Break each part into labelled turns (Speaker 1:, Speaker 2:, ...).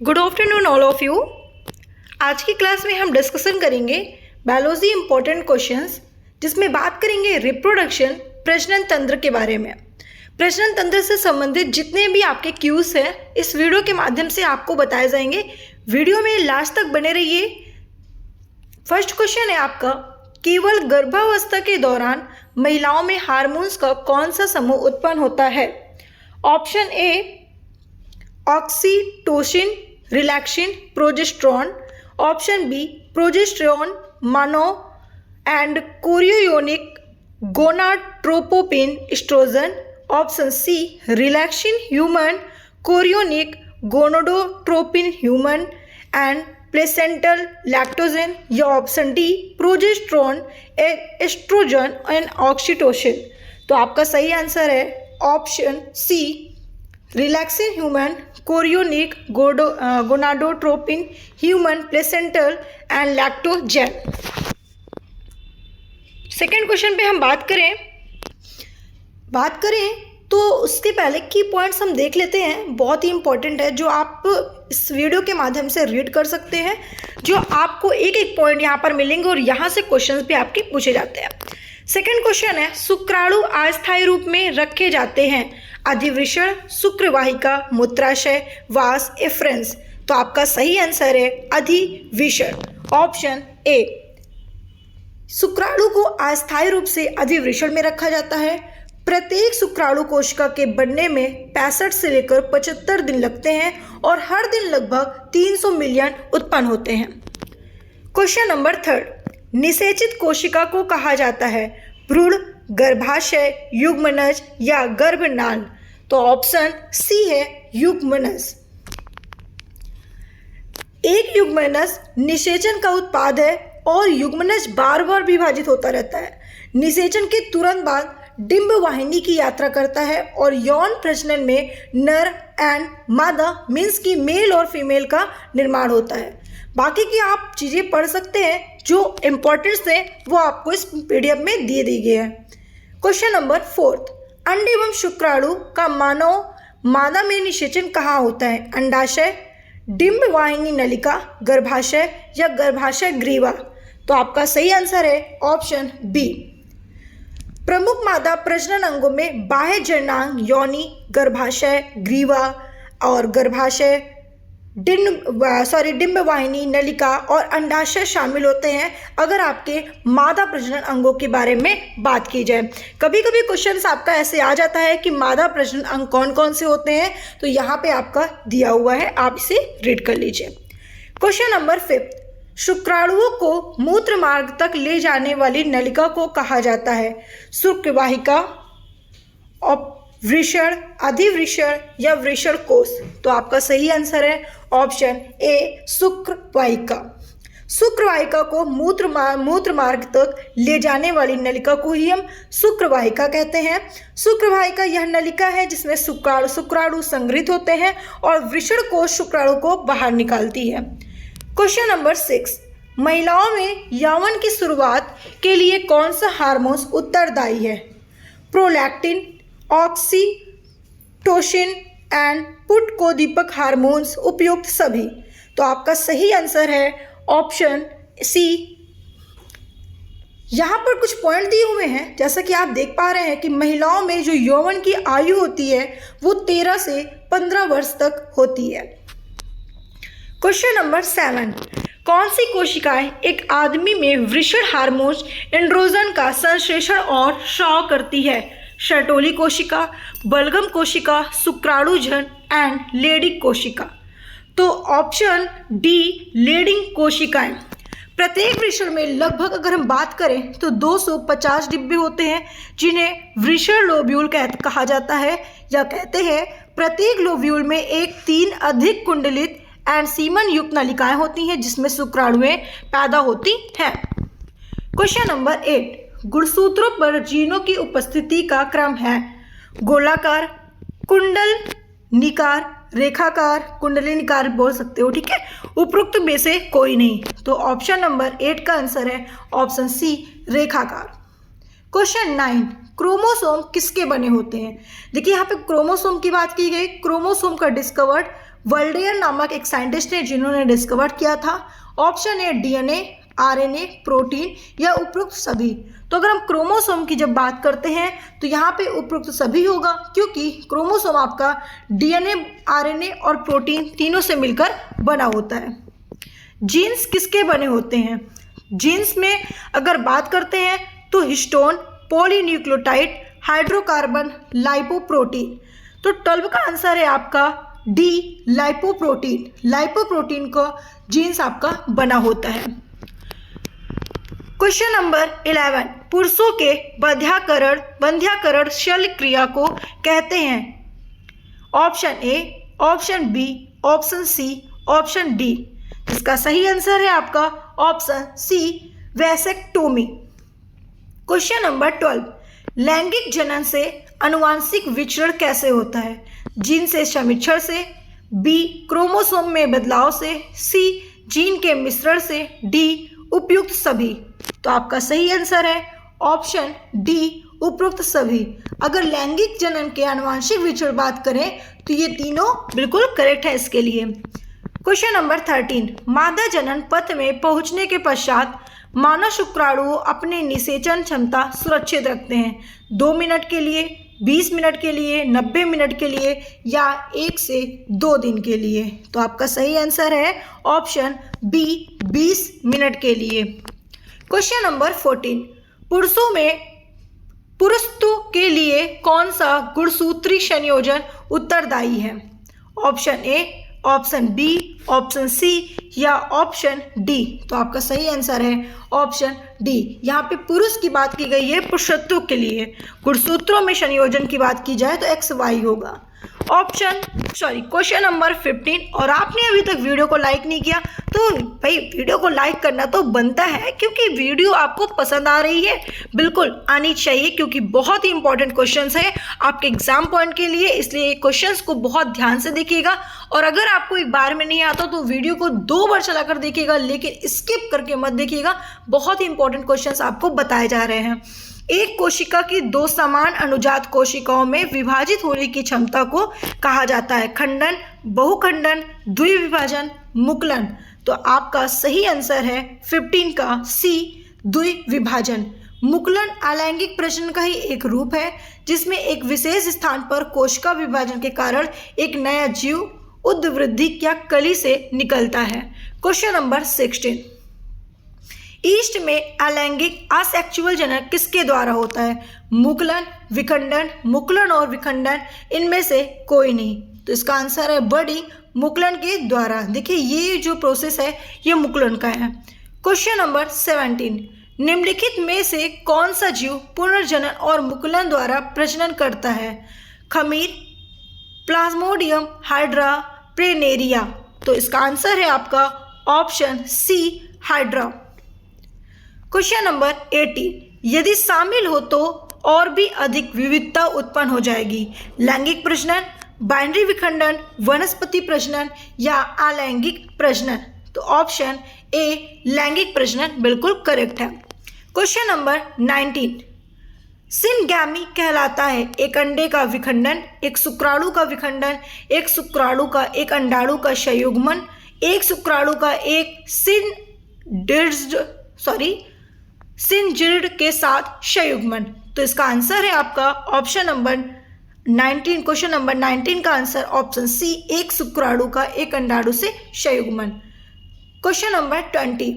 Speaker 1: Good afternoon all of you. आज की class में हम डिस्कशन करेंगे बायोलॉजी इंपॉर्टेंट क्वेश्चंस, जिसमें बात करेंगे रिप्रोडक्शन प्रजनन तंत्र के बारे में। प्रजनन तंत्र से संबंधित जितने भी आपके क्यूज हैं इस वीडियो के माध्यम से आपको बताए जाएंगे। वीडियो में लास्ट तक बने रहिए। फर्स्ट क्वेश्चन है आपका, केवल गर्भावस्था के दौरान महिलाओं में हार्मोन्स का कौन सा समूह उत्पन्न होता है? Option A oxytocin, relaxin, progesterone. Option B progesterone, mono and chorionic gonadotropin, estrogen. Option C relaxin human, chorionic gonadotropin human and placental lactogen. या option D progesterone, estrogen and oxytocin. तो आपका सही आंसर है option C relaxin human, chorionic gonadotropin human, placental and lactogen. Second question पे हम बात करें तो उसके पहले की पॉइंट्स हम देख लेते हैं। बहुत ही इंपॉर्टेंट है जो आप इस वीडियो के माध्यम से रीड कर सकते हैं, जो आपको एक एक पॉइंट यहाँ पर मिलेंगे और यहाँ से क्वेश्चंस भी आपके पूछे जाते हैं। सेकेंड क्वेश्चन है, शुक्राणु अस्थायी रूप में रखे जाते हैं? अधिवृषण, शुक्रवाहिका, मूत्राशय, वास, एफरेंस। तो आपका सही आंसर है अधिवृषण, ऑप्शन ए। शुक्राणु को अस्थायी रूप से अधिवृषण में रखा जाता है। प्रत्येक शुक्राणु कोशिका के बनने में 65 से लेकर 75 दिन लगते हैं और हर दिन लगभग 300 मिलियन उत्पन्न होते हैं। क्वेश्चन नंबर थर्ड, निषेचित कोशिका को कहा जाता है? भ्रूण, गर्भाशय, युग्मनज या गर्भनाल। तो ऑप्शन सी है युग्मनज। एक युग्मनज निषेचन का उत्पाद है और युग्मनज बार बार विभाजित होता रहता है। निषेचन के तुरंत बाद डिंब वाहिनी की यात्रा करता है और यौन प्रजनन में नर एंड मादा मीन्स की मेल और फीमेल का निर्माण होता है। बाकी की आप चीज़ें पढ़ सकते हैं, जो इम्पोर्टेंस है वो आपको इस पीडीएफ में दिए दी गए हैं। क्वेश्चन नंबर फोर्थ, अंड एवं शुक्राणु का मादा में निषेचन कहाँ होता है? अंडाशय, डिंब वाहिनी नलिका, गर्भाशय या गर्भाशय ग्रीवा। तो आपका सही आंसर है ऑप्शन बी। प्रमुख मादा प्रजनन अंगों में बाह्य जननांग, योनि, गर्भाशय, ग्रीवा और गर्भाशय, डिंब वाहिनी नलिका और अंडाशय शामिल होते हैं अगर आपके मादा प्रजनन अंगों के बारे में बात की जाए। कभी कभी क्वेश्चंस आपका ऐसे आ जाता है कि मादा प्रजनन अंग कौन कौन से होते हैं, तो यहाँ पे आपका दिया हुआ है, आप इसे रीड कर लीजिए। क्वेश्चन नंबर फिफ्थ, शुक्राणुओं को मूत्र मार्ग तक ले जाने वाली नलिका को कहा जाता है? शुक्रवाहिका, वृषण, अधिवृषण या वृषण कोश। तो आपका सही आंसर है ऑप्शन ए शुक्रवाहिका। शुक्रवाहिका को मूत्र मार्ग तक ले जाने वाली नलिका को ही हम शुक्रवाहिका कहते हैं। शुक्रवाहिका यह नलिका है जिसमें शुक्राणु संग्रहित होते हैं और वृषण कोश शुक्राणु को बाहर निकालती है। क्वेश्चन नंबर 6, महिलाओं में यौवन की शुरुआत के लिए कौन सा हार्मोन उत्तरदायी है? प्रोलैक्टिन, ऑक्सीटोसिन एंड पुटकोदीपक हार्मोन्स, उपयुक्त सभी। तो आपका सही आंसर है ऑप्शन सी। यहाँ पर कुछ पॉइंट दिए हुए हैं, जैसा कि आप देख पा रहे हैं कि महिलाओं में जो यौवन की आयु होती है वो 13 से 15 वर्ष तक होती है। क्वेश्चन नंबर 7, कौन सी कोशिकाएं एक आदमी में वृषण हार्मोन एंड्रोजन का संश्लेषण और स्राव करती है? शर्टोली कोशिका, बलगम कोशिका, शुक्राणुजन एंड लेडिंग कोशिका। तो ऑप्शन डी लेडिंग कोशिकाएं। प्रत्येक वृषण में लगभग अगर हम बात करें तो 250 डिब्बे होते हैं, जिन्हें वृषण लोब्यूल कहा जाता है, या कहते हैं प्रत्येक लोब्यूल में एक 3 अधिक कुंडलित एंड सीमन युक्त नलिकाएं होती हैं जिसमें शुक्राणुएं पैदा होती हैं। क्वेश्चन नंबर 8, गुणसूत्रों पर जीनों की उपस्थिति का क्रम है? गोलाकार, कुंडल निकार, रेखाकार, कुंडली निकार बोल सकते हो, ठीक है। उपरोक्त में से कोई नहीं। तो ऑप्शन नंबर 8 का आंसर है ऑप्शन सी रेखाकार। क्वेश्चन 9, क्रोमोसोम किसके बने होते हैं? देखिए यहाँ पे क्रोमोसोम की बात की गई। क्रोमोसोम का डिस्कवर्ड वर्ल्डेयर नामक एक साइंटिस्ट ने जिन्होंने डिस्कवर किया था। Option A DNA, RNA, protein या उपरोक्त सभी। तो अगर हम क्रोमोसोम की जब बात करते हैं तो यहाँ पे उपरोक्त सभी होगा, क्योंकि क्रोमोसोम आपका डीएनए, आरएनए और प्रोटीन तीनों से मिलकर बना होता है। जीन्स किसके बने होते हैं? जीन्स में अगर बात करते हैं तो हिस्टोन, पॉलीन्यूक्लियोटाइड, हाइड्रोकार्बन, लाइपोप्रोटीन। तो 12 का आंसर है आपका डी, लाइपोप्रोटीन। लाइपोप्रोटीन का जीन्स आपका बना होता है। क्वेश्चन नंबर 11, पुरुषों के बंध्याकरण शल्य क्रिया को कहते हैं? Option A, option B, option C, option D. इसका सही आंसर है आपका option C, vasectomy. Question number 12, लैंगिक जनन से आनुवांशिक विचरण कैसे होता है? जीन से समिश्रण से, बी क्रोमोसोम में बदलाव से, सी जीन के मिश्रण से, डी उपयुक्त सभी। तो आपका सही आंसर है ऑप्शन डी, उपयुक्त सभी। अगर लैंगिक जनन के आनुवांशिक विचरण बात करें तो ये तीनों बिल्कुल करेक्ट है इसके लिए। क्वेश्चन नंबर 13, मादा जनन पथ में पहुंचने के पश्चात मानव शुक्राणु अपनी निषेचन क्षमता सुरक्षित रखते हैं 2 मिनट के लिए, 20 मिनट के लिए, 90 मिनट के लिए या 1 से 2 दिन के लिए। तो आपका सही आंसर है ऑप्शन बी, 20 मिनट के लिए। क्वेश्चन नंबर 14, पुरुषत्व के लिए कौन सा गुणसूत्री संयोजन उत्तरदायी है? Option A, option B, option C या ऑप्शन डी। तो आपका सही आंसर है ऑप्शन डी। यहाँ पे पुरुष की बात की गई है पुरुषत्व के लिए, गुणसूत्रों में संयोजन की बात की जाए तो एक्स वाई होगा। क्वेश्चन नंबर 15, और आपने अभी तक वीडियो को लाइक नहीं किया तो भाई वीडियो को लाइक करना तो बनता है, क्योंकि वीडियो आपको पसंद आ रही है, बिल्कुल आनी चाहिए, क्योंकि बहुत ही इंपॉर्टेंट क्वेश्चंस है आपके एग्जाम पॉइंट के लिए। इसलिए क्वेश्चंस को बहुत ध्यान से देखिएगा, और अगर आपको एक बार में नहीं आता तो वीडियो को 2 बार चलाकर देखिएगा, लेकिन स्किप करके मत देखिएगा। बहुत ही इंपॉर्टेंट क्वेश्चंस आपको बताए जा रहे हैं। एक कोशिका की 2 समान अनुजात कोशिकाओं में विभाजित होने की क्षमता को कहा जाता है? खंडन, बहुखंडन, द्विविभाजन, मुकुलन। तो आपका सही आंसर है 15 का सी, द्विविभाजन। मुकुलन अलैंगिक प्रजनन का ही एक रूप है, जिसमें एक विशेष स्थान पर कोशिका विभाजन के कारण एक नया जीव उद्वृद्धि या कली से निकलता है। क्वेश्चन नंबर 16, ईस्ट में अलैंगिक असेक्सुअल जनन किसके द्वारा होता है? मुकुलन, विखंडन, मुकुलन और विखंडन, इनमें से कोई नहीं। तो इसका आंसर है बड़ी, मुकुलन के द्वारा। देखिए ये जो प्रोसेस है ये मुकुलन का है। क्वेश्चन नंबर 17, निम्नलिखित में से कौन सा जीव पुनर्जनन और मुकुलन द्वारा प्रजनन करता है? खमीर, प्लाज्मोडियम, हाइड्रा, प्रेनेरिया। तो इसका आंसर है आपका option C, hydra. Question number 18, यदि शामिल हो तो और भी अधिक विविधता उत्पन्न हो जाएगी? लैंगिक प्रजनन, बाइनरी विखंडन, वनस्पति प्रजनन या अलैंगिक प्रजनन। तो ऑप्शन ए, लैंगिक प्रजनन बिल्कुल करेक्ट है। क्वेश्चन नंबर 19, सिनगैमी कहलाता है एक अंडे का विखंडन, एक शुक्राणु का विखंडन, एक शुक्राणु का एक अंडाणु का संयुग्मन, एक शुक्राणु का एक सिनजिड के साथ संयुग्मन। तो इसका आंसर है आपका ऑप्शन नंबर 19। क्वेश्चन नंबर 19 का आंसर ऑप्शन सी, एक शुक्राणु का एक अंडाणु से संयुग्मन। क्वेश्चन नंबर 20,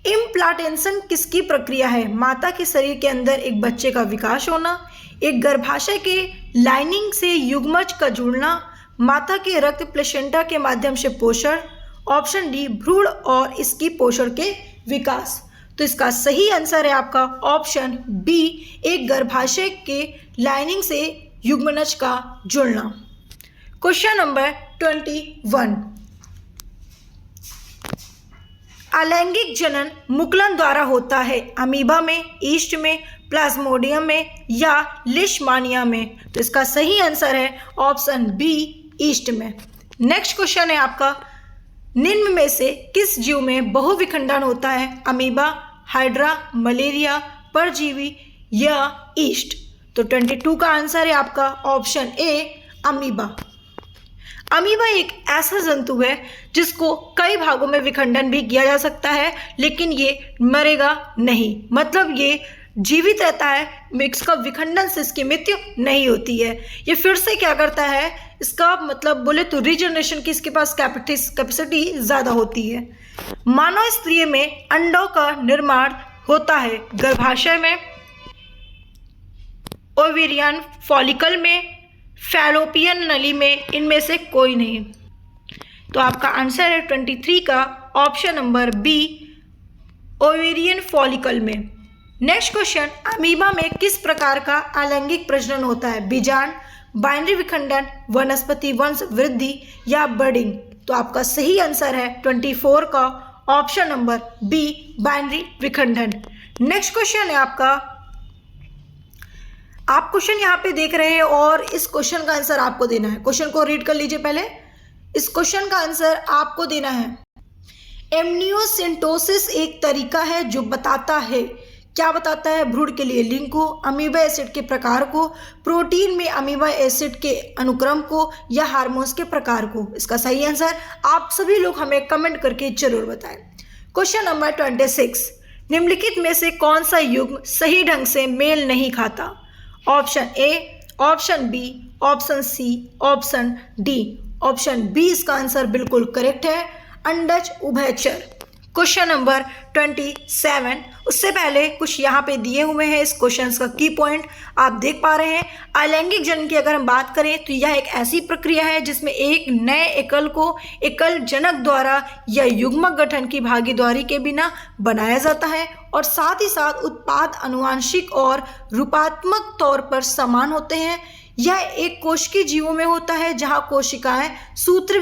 Speaker 1: इम्प्लांटेशन किसकी प्रक्रिया है? माता के शरीर के अंदर एक बच्चे का विकास होना, एक गर्भाशय के लाइनिंग से युग्मज का जुड़ना, माता के रक्त प्लेसेंटा के माध्यम से पोषण, ऑप्शन डी भ्रूण और इसकी पोषण के विकास। तो इसका सही आंसर है आपका ऑप्शन बी, एक गर्भाशय के लाइनिंग से युग्मनज का जुड़ना। क्वेश्चन नंबर 21, अलैंगिक जनन मुकुलन द्वारा होता है? अमीबा में, ईस्ट में, प्लाज्मोडियम में या लिशमानिया में? तो इसका सही आंसर है ऑप्शन बी, ईस्ट में। नेक्स्ट क्वेश्चन है आपका, निम्न में से किस जीव में बहुविखंडन होता है? अमीबा, हाइड्रा, मलेरिया, परजीवी या ईस्ट? तो 22 का आंसर है आपका ऑप्शन ए, अमीबा। अमीबा एक ऐसा जंतु है जिसको कई भागों में विखंडन भी किया जा सकता है, लेकिन ये मरेगा नहीं, मतलब ये जीवित रहता है, इसका विखंडन से इसकी मृत्यु नहीं होती है। ये फिर से क्या करता है, इसका मतलब बोले तो रीजनरेशन की इसके पास कैपेसिटी ज़्यादा होती है। मानव स्त्री में अंडों का निर्माण होता है गर्भाशय में, ओवेरियन फॉलिकल में, फैलोपियन नली में, इनमें से कोई नहीं। तो आपका आंसर है 23 का option number B, ovarian follicle में। नेक्स्ट क्वेश्चन, अमीबा में किस प्रकार का अलैंगिक प्रजनन होता है? बीजांड, बाइनरी विखंडन, वनस्पति वंश वृद्धि या बर्डिंग? तो आपका सही आंसर है 24 का ऑप्शन नंबर बी, बाइनरी विखंडन। नेक्स्ट क्वेश्चन है आपका, आप क्वेश्चन यहाँ पे देख रहे हैं और इस क्वेश्चन का आंसर आपको देना है। क्वेश्चन को रीड कर लीजिए पहले। इस क्वेश्चन का आंसर आपको देना है। एमनियोसेंटोसिस एक तरीका है जो बताता है, क्या बताता है? भ्रूण के लिए लिंग को, अमीबा एसिड के प्रकार को, प्रोटीन में अमीबा एसिड के अनुक्रम को, या हार्मोन्स के प्रकार को। इसका सही आंसर आप सभी लोग हमें कमेंट करके जरूर बताएं। क्वेश्चन नंबर 26, निम्नलिखित में से कौन सा युग्म सही ढंग से मेल नहीं खाता? Option A, option B, option C, option D. Option B इसका आंसर बिल्कुल करेक्ट है, अंडज उभयचर। क्वेश्चन नंबर 27, उससे पहले कुछ यहाँ पे दिए हुए हैं इस क्वेश्चन का की पॉइंट आप देख पा रहे हैं। अलैंगिक जनन की अगर हम बात करें तो यह एक ऐसी प्रक्रिया है जिसमें एक नए एकल को एकल जनक द्वारा या युग्मक गठन की भागीदारी के बिना बनाया जाता है, और साथ ही साथ उत्पाद आनुवांशिक और रूपात्मक तौर पर समान होते हैं। यह एक कोशिकीय जीवों में होता है जहाँ कोशिकाएं सूत्र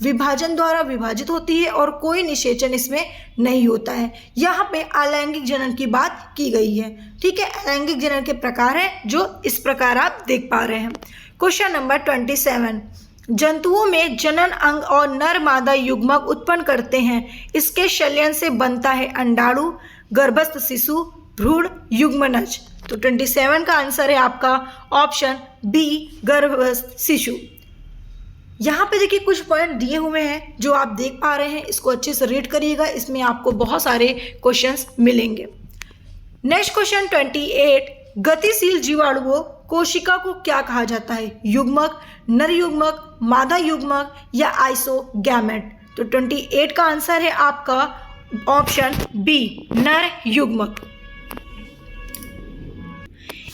Speaker 1: विभाजन द्वारा विभाजित होती है और कोई निषेचन इसमें नहीं होता है। यहाँ पे अलैंगिक जनन की बात की गई है। ठीक है, अलैंगिक जनन के प्रकार हैं जो इस प्रकार आप देख पा रहे हैं। क्वेश्चन नंबर 27, जंतुओं में जनन अंग और नर मादा युग्मक उत्पन्न करते हैं। इसके शल्यन से बनता है अंडाणु, गर्भस्थ शिशु, भ्रूण, युग्मनज। तो 27 का आंसर है आपका ऑप्शन बी, गर्भस्थ शिशु। यहाँ पे देखिए कुछ पॉइंट दिए हुए हैं जो आप देख पा रहे हैं, इसको अच्छे से रीड करिएगा, इसमें आपको बहुत सारे क्वेश्चंस मिलेंगे। नेक्स्ट क्वेश्चन 28, गतिशील जीवाणुओं कोशिका को क्या कहा जाता है? युग्मक, नर युग्मक, मादा युग्मक या आइसोगैमेट? तो 28 का आंसर है आपका ऑप्शन बी, नर युग्मक।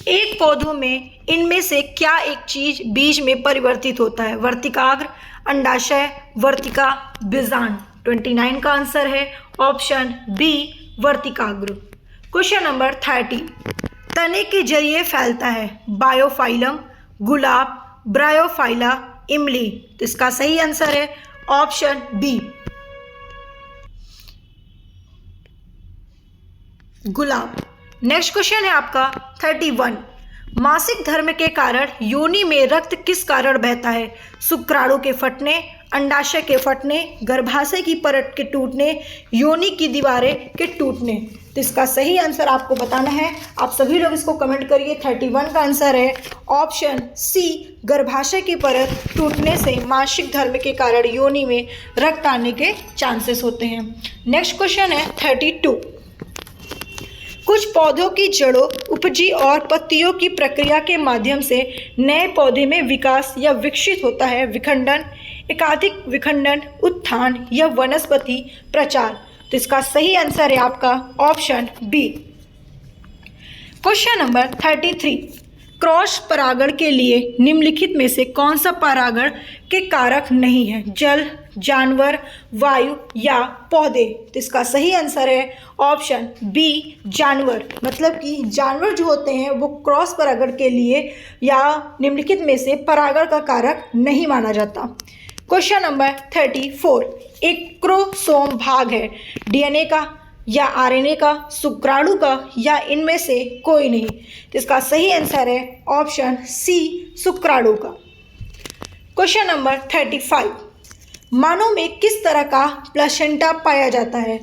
Speaker 1: एक पौधों में इनमें से क्या एक चीज बीज में परिवर्तित होता है? वर्तिकाग्र, अंडाशय, वर्तिका, बीजांड? 29 का आंसर है ऑप्शन बी, वर्तिकाग्र। क्वेश्चन नंबर 30, तने के जरिए फैलता है। बायोफाइलम, गुलाब, ब्रायोफाइला, इमली? तो इसका सही आंसर है ऑप्शन बी, गुलाब। नेक्स्ट क्वेश्चन है आपका 31, मासिक धर्म के कारण योनि में रक्त किस कारण बहता है? शुक्राणु के फटने, अंडाशय के फटने, गर्भाशय की परत के टूटने, योनि की दीवारें के टूटने? तो इसका सही आंसर आपको बताना है। आप सभी लोग इसको कमेंट करिए। 31 का आंसर है ऑप्शन सी, गर्भाशय की परत टूटने से मासिक धर्म के कारण योनि में रक्त आने के चांसेस होते हैं। नेक्स्ट क्वेश्चन है 32, कुछ पौधों की जड़ों, उपजी और पत्तियों की प्रक्रिया के माध्यम से नए पौधे में विकास या विकसित होता है। विखंडन, एकाधिक विखंडन, उत्थान या वनस्पति प्रचार? तो इसका सही आंसर है आपका option B. Question number 33, cross परागण के लिए निम्नलिखित में से कौन सा परागण के कारक नहीं है? जल, जानवर, वायु या पौधे? तो इसका सही आंसर है ऑप्शन बी, जानवर। मतलब कि जानवर जो होते हैं वो क्रॉस परागण के लिए या निम्नलिखित में से परागण का कारक नहीं माना जाता। क्वेश्चन नंबर 34, एक क्रोमोसोम भाग है डीएनए का या आरएनए का, शुक्राणु का या इनमें से कोई नहीं? तो इसका सही आंसर है ऑप्शन सी, शुक्राणु का। क्वेश्चन नंबर 35, मानव में किस तरह का प्लेसेंटा पाया जाता है?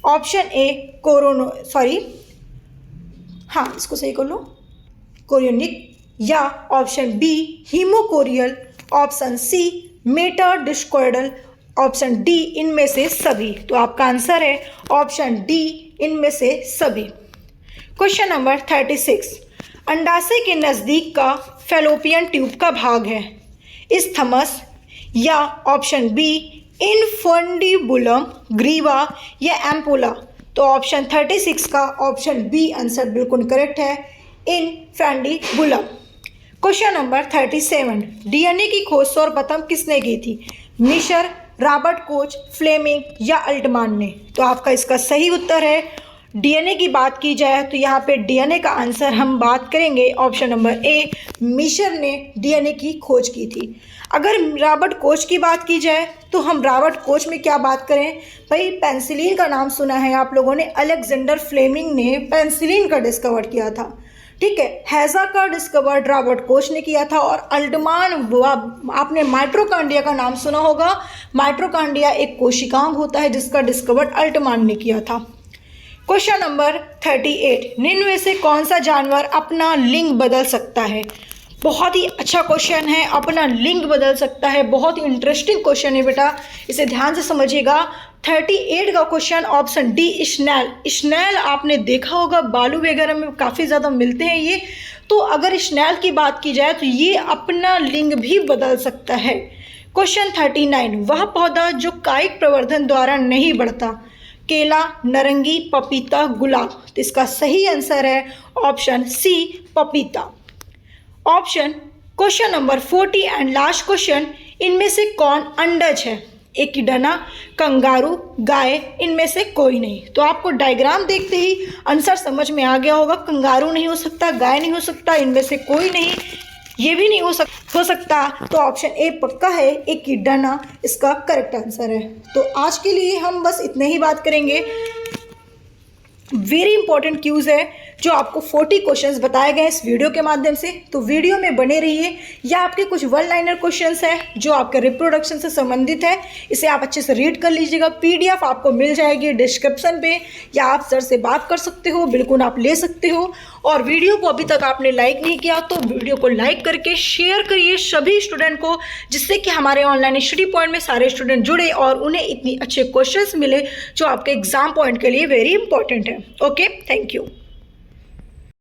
Speaker 1: ऑप्शन ए, इसको सही कर लो, कोरियोनिक, या option B, haemochorial, option C, metadiscoidal, option D इनमें से सभी। तो आपका आंसर है ऑप्शन डी इनमें से सभी। क्वेश्चन नंबर 36, अंडाशय के नज़दीक का फैलोपियन ट्यूब का भाग है, इस्थमस या ऑप्शन बी इनफंडिबुलम, ग्रीवा या एम्पुला। तो ऑप्शन 36 का ऑप्शन बी आंसर बिल्कुल करेक्ट है, इनफंडिबुलम। क्वेश्चन नंबर 37, डीएनए की खोज सर्वप्रथम किसने की थी, मिशर, रॉबर्ट कोच, फ्लेमिंग या अल्टमान ने। तो आपका इसका सही उत्तर है, डीएनए की बात की जाए तो यहाँ पे डीएनए का आंसर हम बात करेंगे ऑप्शन नंबर ए, मिशर ने डीएनए की खोज की थी। अगर रॉबर्ट कोच की बात की जाए तो हम रॉबर्ट कोच में क्या बात करें भाई, पेंसिलिन का नाम सुना है आप लोगों ने, अलेक्जेंडर फ्लेमिंग ने पेंसिलिन का डिस्कवर किया था, ठीक है। हैजा का डिस्कवर रॉबर्ट कोच ने किया था, और अल्टमान, आपने माइटोकॉन्ड्रिया का नाम सुना होगा, माइटोकॉन्ड्रिया एक कोशिकांग होता है जिसका डिस्कवर अल्टमान ने किया था। क्वेश्चन नंबर 38, निम्न में से कौन सा जानवर अपना लिंग बदल सकता है। बहुत ही अच्छा क्वेश्चन है, अपना लिंग बदल सकता है, बहुत ही इंटरेस्टिंग क्वेश्चन है बेटा, इसे ध्यान से समझिएगा। 38 का question option D snail. Snail आपने देखा होगा बालू वगैरह में काफ़ी ज़्यादा मिलते हैं ये, तो अगर स्नेल की बात की जाए तो ये अपना लिंग भी बदल सकता है। क्वेश्चन 39, वह पौधा जो कायिक प्रवर्धन द्वारा नहीं बढ़ता, केला, नारंगी, पपीता, गुलाब। तो इसका सही आंसर है ऑप्शन सी, पपीता। Option question number 40 and last question, इनमें से कौन अंडज है, एकिडना, कंगारू, गाय, इनमें से कोई नहीं। तो आपको डायग्राम देखते ही आंसर समझ में आ गया होगा, कंगारू नहीं हो सकता, गाय नहीं हो सकता, इनमें से कोई नहीं, ये भी नहीं हो सकता। तो ऑप्शन ए पक्का है, एकिडना इसका करेक्ट आंसर है। तो आज के लिए हम बस इतने ही बात करेंगे। वेरी इंपॉर्टेंट क्यूज है जो आपको 40 क्वेश्चंस बताए गए इस वीडियो के माध्यम से, तो वीडियो में बने रहिए। या आपके कुछ वन लाइनर क्वेश्चंस है जो आपके रिप्रोडक्शन से संबंधित है, इसे आप अच्छे से रीड कर लीजिएगा। पीडीएफ आपको मिल जाएगी डिस्क्रिप्शन पे, या आप सर से बात कर सकते हो, बिल्कुल आप ले सकते हो। और वीडियो को अभी तक आपने लाइक नहीं किया तो वीडियो को लाइक करके शेयर करिए सभी स्टूडेंट को, जिससे कि हमारे ऑनलाइन स्टडी पॉइंट में सारे स्टूडेंट जुड़े और उन्हें इतनी अच्छे क्वेश्चंस मिले जो आपके एग्जाम पॉइंट के लिए वेरी इंपॉर्टेंट है। Okay, thank you.